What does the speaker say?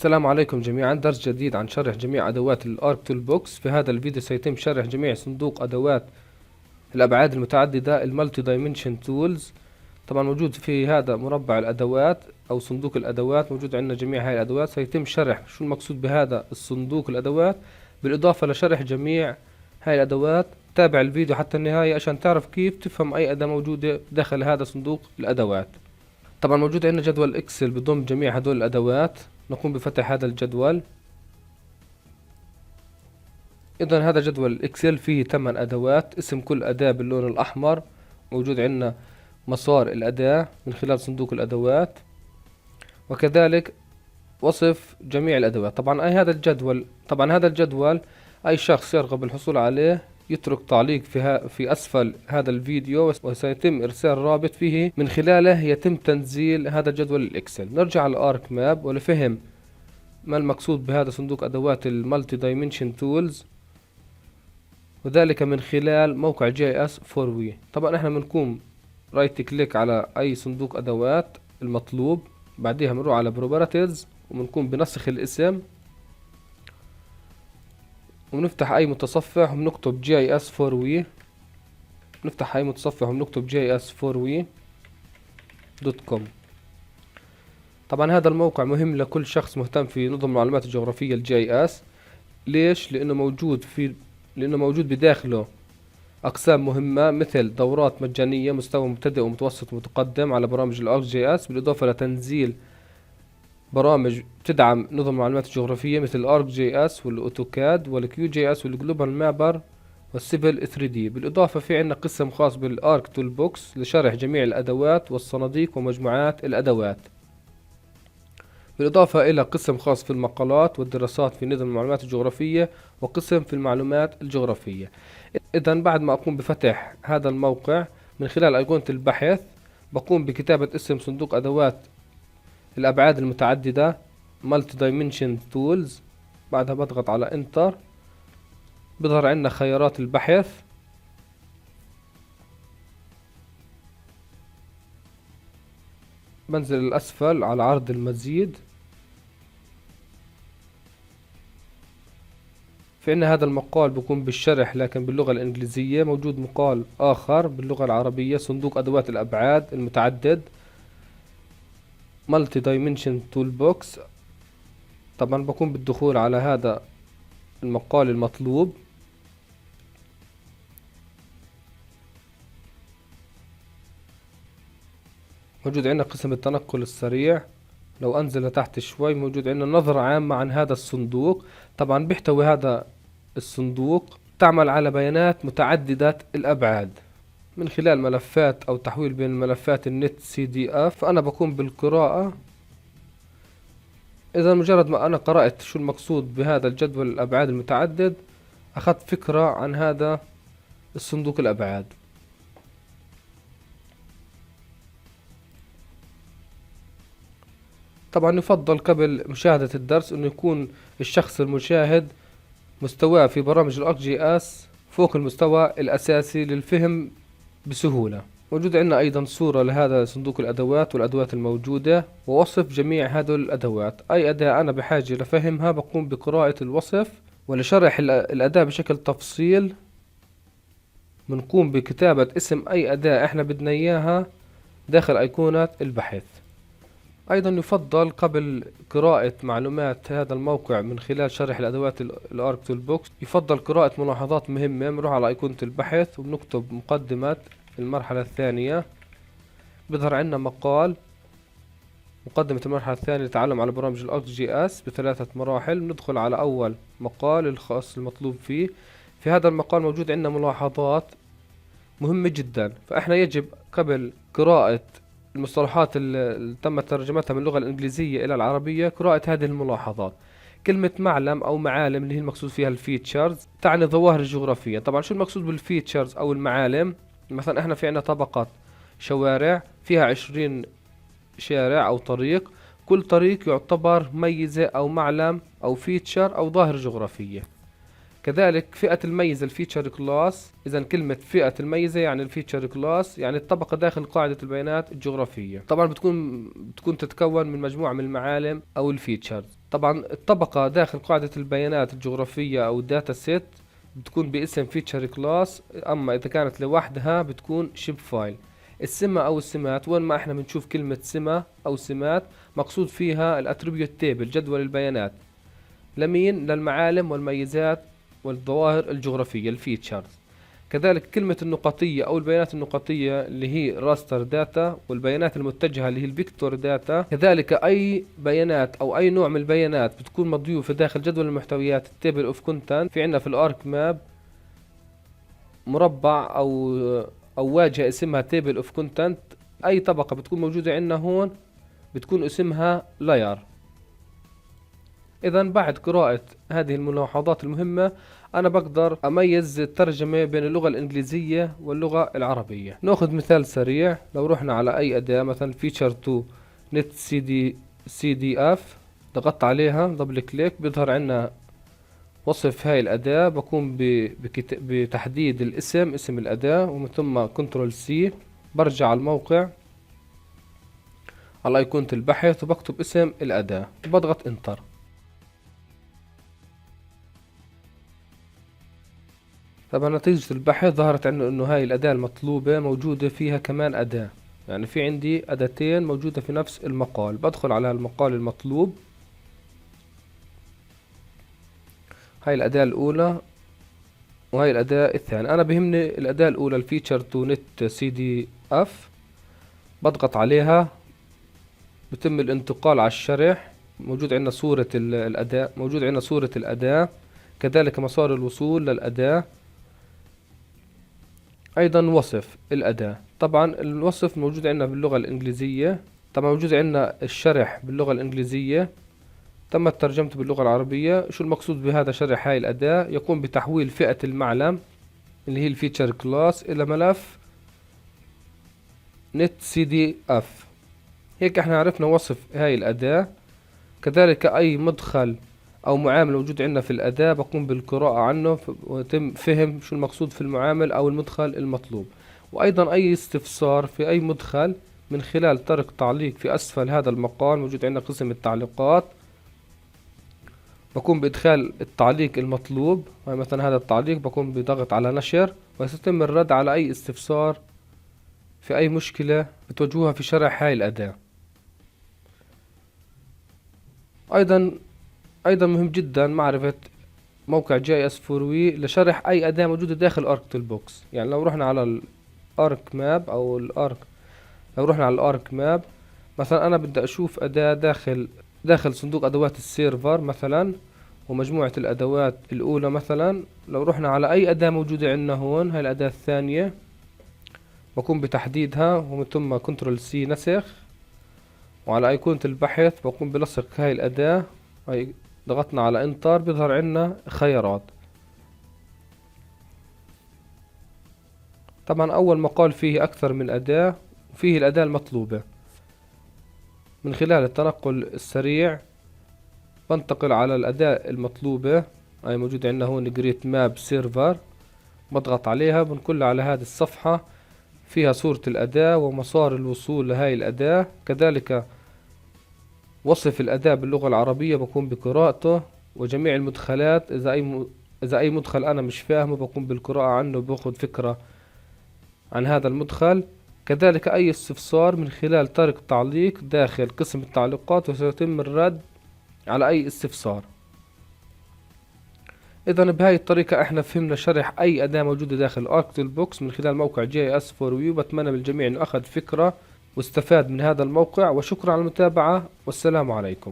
السلام عليكم جميعا. درس جديد عن شرح جميع أدوات الأرك تول بوكس. في هذا الفيديو سيتم شرح جميع صندوق أدوات الأبعاد المتعددة المالتي دايمنشن تولز. طبعا موجود في هذا مربع الأدوات أو صندوق الأدوات، موجود عندنا جميع هاي الأدوات. سيتم شرح شو المقصود بهذا الصندوق الأدوات، بالإضافة لشرح جميع هاي الأدوات. تابع الفيديو حتى النهاية عشان تعرف كيف تفهم أي أداة موجودة داخل هذا صندوق الأدوات. طبعا موجود عندنا جدول اكسل بضم جميع هدول الادوات. نقوم بفتح هذا الجدول. اذا هذا جدول اكسل فيه 8 ادوات، اسم كل اداة باللون الاحمر. موجود عندنا مسار الاداة من خلال صندوق الادوات، وكذلك وصف جميع الادوات. طبعا هذا الجدول اي شخص يرغب الحصول عليه يترك تعليق في أسفل هذا الفيديو، وسيتم إرسال رابط فيه من خلاله يتم تنزيل هذا الجدول الإكسل. نرجع على الأرك ماب ولفهم ما المقصود بهذا صندوق أدوات المالتي دايمنشن تولز، وذلك من خلال موقع JS4We. طبعا احنا بنقوم رايت كليك على أي صندوق أدوات المطلوب، بعدها بنروح على بروبرتيز وبنقوم بنسخ الاسم، ونفتح اي متصفح وبنكتب JS4We. نفتح اي متصفح وبنكتب JS4We.com. طبعا هذا الموقع مهم لكل شخص مهتم في نظم المعلومات الجغرافية الجي اس. ليش؟ لانه موجود بداخله اقسام مهمة مثل دورات مجانية مستوى مبتدئ ومتوسط ومتقدم على برامج الارك جي اس، بالاضافة لتنزيل برامج تدعم نظم المعلومات الجغرافية مثل الارك جي اس والاوتوكاد والكيو جي اس والجلوبال مابر والسيفل 3 دي. بالاضافة في عندنا قسم خاص بالارك تول بوكس لشرح جميع الادوات والصناديق ومجموعات الادوات، بالاضافة الى قسم خاص في المقالات والدراسات في نظم المعلومات الجغرافية، وقسم في المعلومات الجغرافية. اذا بعد ما اقوم بفتح هذا الموقع من خلال ايقونة البحث، بقوم بكتابة اسم صندوق ادوات الأبعاد المتعددة Multi Dimension Tools. بعدها بضغط على Enter، بظهر عندنا خيارات البحث. بنزل الأسفل على عرض المزيد. في عندنا هذا المقال بيكون بالشرح لكن باللغة الإنجليزية. موجود مقال آخر باللغة العربية، صندوق أدوات الأبعاد المتعدد Multi Dimension Toolbox. طبعا بقوم بالدخول على هذا المقال المطلوب. موجود عندنا قسم التنقل السريع. لو انزل لتحت شوي موجود عندنا نظرة عامة عن هذا الصندوق. طبعا بيحتوي هذا الصندوق تعمل على بيانات متعددة الأبعاد من خلال ملفات أو تحويل بين الملفات النت CDF. فأنا بقوم بالقراءة. إذا مجرد ما أنا قرأت شو المقصود بهذا الجدول الأبعاد المتعدد، أخذت فكرة عن هذا الصندوق الأبعاد. طبعا يفضل قبل مشاهدة الدرس أنه يكون الشخص المشاهد مستواه في برامج الارك جي اس فوق المستوى الأساسي للفهم بسهولة. موجود عندنا أيضا صورة لهذا صندوق الأدوات والأدوات الموجودة، ووصف جميع هذه الأدوات. أي أداة أنا بحاجة لفهمها بقوم بقراءة الوصف، ولشرح الأداة بشكل تفصيل بنقوم بكتابة اسم أي أداة إحنا بدنا إياها داخل أيقونة البحث. أيضا يفضل قبل قراءة معلومات هذا الموقع من خلال شرح الأدوات الارك تول بوكس، يفضل قراءة ملاحظات مهمة. بنروح على أيقونة البحث وبنكتب مقدمة المرحلة الثانية. بظهر عندنا مقال مقدمة المرحلة الثانية للتعلم على برامج الارك جي اس بثلاثة مراحل. ندخل على أول مقال الخاص المطلوب فيه. في هذا المقال موجود عندنا ملاحظات مهمة جدا، فإحنا يجب قبل قراءة المصطلحات اللي تم ترجمتها من اللغة الإنجليزية إلى العربية قراءة هذه الملاحظات. كلمة معلم أو معالم اللي هي المقصود فيها الفيتشرز تعني ظواهر الجغرافية. طبعا شو المقصود بالفيتشرز أو المعالم؟ مثلا احنا في عنا طبقة شوارع فيها 20 شارع أو طريق، كل طريق يعتبر ميزة أو معلم أو فيتشر أو ظاهرة جغرافية. كذلك فئة الميزة الفيتشر كلاس. إذا كلمة فئة الميزة يعني الفيتشر كلاس، يعني الطبقة داخل قاعدة البيانات الجغرافية. طبعا بتكون تتكون من مجموعة من المعالم أو الفيتشرز. طبعا الطبقة داخل قاعدة البيانات الجغرافية أو الداتا سيت بتكون باسم فيتشر كلاس، أما إذا كانت لوحدها بتكون شيب فايل. السمة أو السمات، وين ما احنا بنشوف كلمة سمة أو سمات مقصود فيها الاتريبيوت تيبل، جدول البيانات. لمين؟ للمعالم والميزات والظواهر الجغرافية الفيتشرز. كذلك كلمة النقطية أو البيانات النقطية اللي هي راستر داتا، والبيانات المتجهة اللي هي الفيكتور داتا. كذلك أي بيانات أو أي نوع من البيانات بتكون مضيوفة داخل جدول المحتويات التيبل اوف كونتنت. في عندنا في الارك ماب مربع أو واجهة اسمها تيبل اوف كونتنت. أي طبقة بتكون موجودة عندنا هون بتكون اسمها لاير. إذا بعد قراءة هذه الملاحظات المهمة أنا بقدر أميز الترجمة بين اللغة الإنجليزية واللغة العربية. نأخذ مثال سريع. لو رحنا على أي أداة مثلا فيتشر 2 نت سي دي اف، ضغطت عليها دبل كليك، بيظهر عنا وصف هاي الأداة. بقوم بتحديد الاسم، اسم الأداة، ومن ثم كنترول سي، برجع على الموقع على أيقونة البحث وبكتب اسم الأداة وبضغط انتر. طبعا نتيجة البحث ظهرت عندنا انه هاي الأداة المطلوبة موجودة فيها كمان أداة، يعني في عندي أداتين موجودة في نفس المقال. بدخل على المقال المطلوب، هاي الأداة الأولى وهاي الأداة الثانية. أنا بهمني الأداة الأولى الفيتشر تو نت سي دي اف، بضغط عليها بتم الانتقال على الشرح. موجود عندنا صورة الأداة، موجود عندنا صورة الأداة، كذلك مسار الوصول للأداة، أيضا وصف الأداة. طبعا الوصف موجود عندنا باللغة الإنجليزية، طبعا موجود عندنا الشرح باللغة الإنجليزية، تمت ترجمته باللغة العربية. شو المقصود بهذا؟ شرح هاي الأداة يقوم بتحويل فئة المعلم اللي هي الفيتشر كلاس إلى ملف نت سي دي اف. هيك احنا عرفنا وصف هاي الأداة. كذلك أي مدخل أو معامل موجود عندنا في الأداة بقوم بالقراءة عنه ويتم فهم شو المقصود في المعامل أو المدخل المطلوب. وأيضا أي استفسار في أي مدخل من خلال ترك تعليق في أسفل هذا المقال. موجود عندنا قسم التعليقات، بقوم بإدخال التعليق المطلوب، مثلا هذا التعليق، بقوم بضغط على نشر وسيتم الرد على أي استفسار في أي مشكلة بتواجهوها في شرح هاي الأداة. أيضا مهم جدا معرفة موقع JS4We لشرح أي أداة موجودة داخل أرك تولبوكس. يعني لو رحنا على الأرك ماب أو لو رحنا على الأرك ماب مثلا، أنا بدي أشوف أداة داخل صندوق أدوات السيرفر مثلا، ومجموعة الأدوات الأولى مثلا. لو رحنا على أي أداة موجودة عندنا هون، هاي الأداة الثانية، بقوم بتحديدها ومن ثم كنترول سي نسخ، وعلى أيقونة البحث بقوم بلصق هاي الأداة. ضغطنا على انتر بيظهر عندنا خيارات. طبعا أول مقال فيه أكثر من أداة وفيه الأداة المطلوبة. من خلال التنقل السريع بنتقل على الأداة المطلوبة، أي موجودة عندنا هون جريت ماب سيرفر. بضغط عليها، بنقل على هذه الصفحة فيها صورة الأداة ومسار الوصول لهاي الأداة، كذلك وصف الأداة باللغة العربية بقوم بقراءته، وجميع المدخلات إذا أي مدخل أنا مش فاهمه بقوم بالقراءة عنه، باخد فكرة عن هذا المدخل. كذلك أي استفسار من خلال ترك تعليق داخل قسم التعليقات، وسيتم الرد على أي استفسار. إذا بهاي الطريقة احنا فهمنا شرح أي أداة موجودة داخل ArcToolbox من خلال موقع JS4We. بتمنى من الجميع أنه أخذ فكرة واستفاد من هذا الموقع، وشكرا على المتابعة، والسلام عليكم.